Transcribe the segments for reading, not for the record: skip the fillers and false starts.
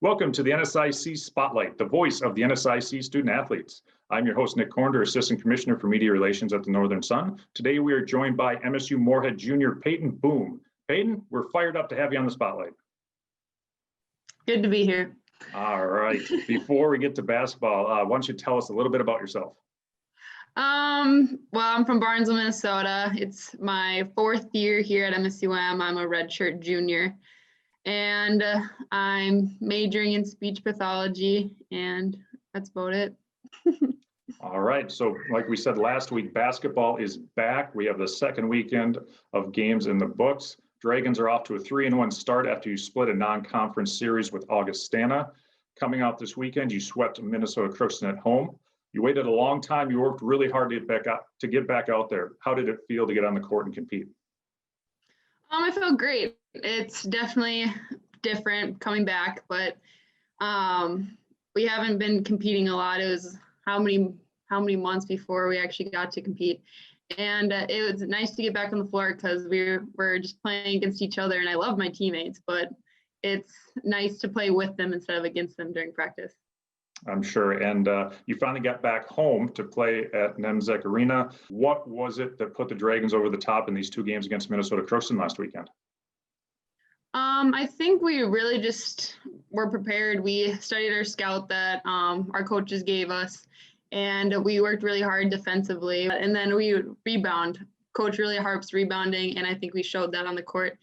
Welcome to the NSIC Spotlight, the voice of the NSIC student athletes. I'm your host, Nick Cornder, Assistant Commissioner for Media Relations at the Northern Sun. Today, we are joined by MSU Moorhead Junior Peyton Boom. Peyton, we're fired up to have you on the Spotlight. Good to be here. All right. Before we get to basketball, why don't you tell us a little bit about yourself? Well, I'm from Barnesville, Minnesota. It's my fourth year here at MSUM. I'm a redshirt junior, and I'm majoring in speech pathology, and that's about it. All right. So like we said last week, basketball is back. We have the second weekend of games in the books. Dragons are off to a 3-1 start after you split a non-conference series with Augustana. Coming out this weekend, you swept Minnesota Crookston at home. You waited a long time. You worked really hard to get back out there. How did it feel to get on the court and compete? I feel great. It's definitely different coming back, but we haven't been competing a lot. It was how many months before we actually got to compete. And it was nice to get back on the floor because we're just playing against each other, and I love my teammates, but it's nice to play with them instead of against them during practice. I'm sure. And you finally got back home to play at NSIC Arena. What was it that put the Dragons over the top in these two games against Minnesota Crookston last weekend? I think we really just were prepared. We studied our scout that our coaches gave us, and we worked really hard defensively. And then we rebound. Coach really harps rebounding, and I think we showed that on the court.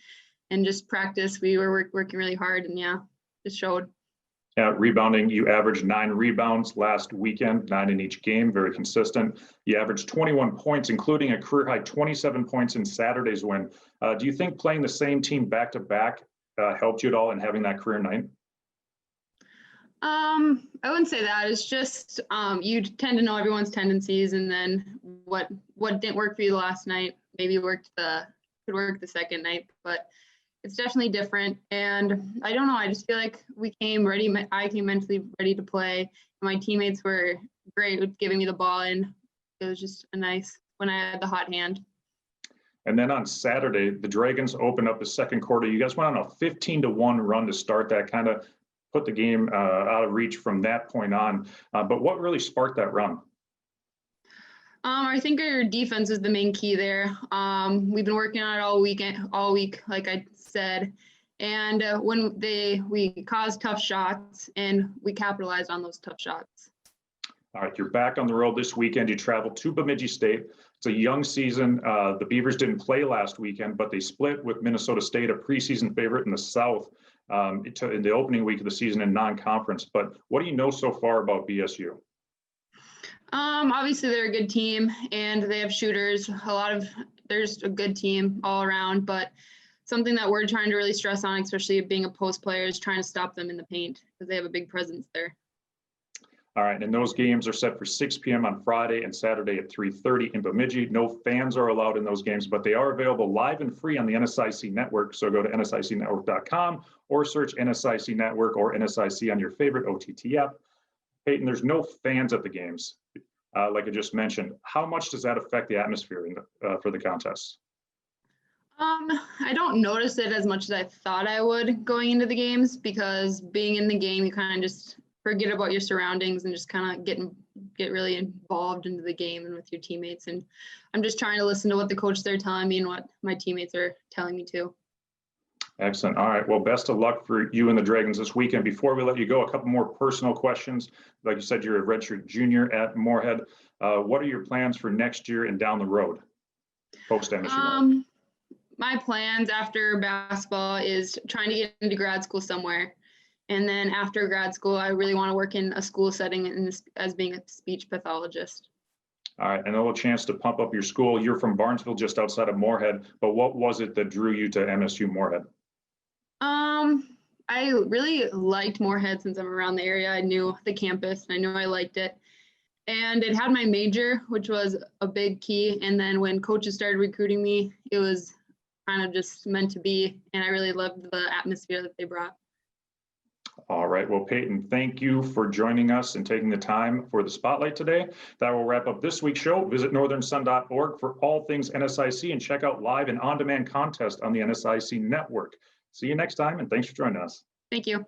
And just practice, we were working really hard, and yeah, just showed. Rebounding, you averaged 9 rebounds last weekend, 9 in each game, very consistent. You averaged 21 points, including a career high 27 points in Saturday's win. Do you think playing the same team back-to-back helped you at all in having that career night? I wouldn't say that. It's just you tend to know everyone's tendencies, and then what didn't work for you last night maybe could work the second night, but it's definitely different. And I don't know, I just feel like we came ready. I came mentally ready to play. My teammates were great with giving me the ball, and it was just a nice when I had the hot hand. And then on Saturday, the Dragons opened up the second quarter. You guys went on a 15-1 run to start that, kind of put the game out of reach from that point on. But what really sparked that run? I think our defense is the main key there. We've been working on it all week, like I said. And when we caused tough shots, and we capitalized on those tough shots. All right, you're back on the road this weekend. You traveled to Bemidji State. It's a young season. The Beavers didn't play last weekend, but they split with Minnesota State, a preseason favorite in the South, in the opening week of the season in non-conference. But what do you know so far about BSU? Obviously they're a good team, and they have shooters. There's a good team all around, but something that we're trying to really stress on, especially being a post player, is trying to stop them in the paint because they have a big presence there. All right, and those games are set for 6 p.m. on Friday and Saturday at 3:30 in Bemidji. No fans are allowed in those games, but they are available live and free on the NSIC network. So go to nsicnetwork.com or search NSIC Network or NSIC on your favorite OTT app. Peyton, there's no fans at the games, like I just mentioned. How much does that affect the atmosphere for the contests? I don't notice it as much as I thought I would going into the games, because being in the game, you kind of just forget about your surroundings and just kind of get really involved into the game and with your teammates. And I'm just trying to listen to what the coach they're telling me and what my teammates are telling me too. Excellent. All right. Well, best of luck for you and the Dragons this weekend. Before we let you go, a couple more personal questions. Like you said, you're a redshirt junior at Moorhead. What are your plans for next year and down the road, post MSU? My plans after basketball is trying to get into grad school somewhere. And then after grad school, I really want to work in a school setting as being a speech pathologist. All right, and a little chance to pump up your school. You're from Barnesville, just outside of Moorhead, but what was it that drew you to MSU Moorhead? I really liked Moorhead since I'm around the area. I knew the campus, and I knew I liked it. And it had my major, which was a big key. And then when coaches started recruiting me, it was kind of just meant to be. And I really loved the atmosphere that they brought. All right. Well, Peyton, thank you for joining us and taking the time for the Spotlight today. That will wrap up this week's show. Visit northernsun.org for all things NSIC and check out live and on-demand contests on the NSIC network. See you next time, and thanks for joining us. Thank you.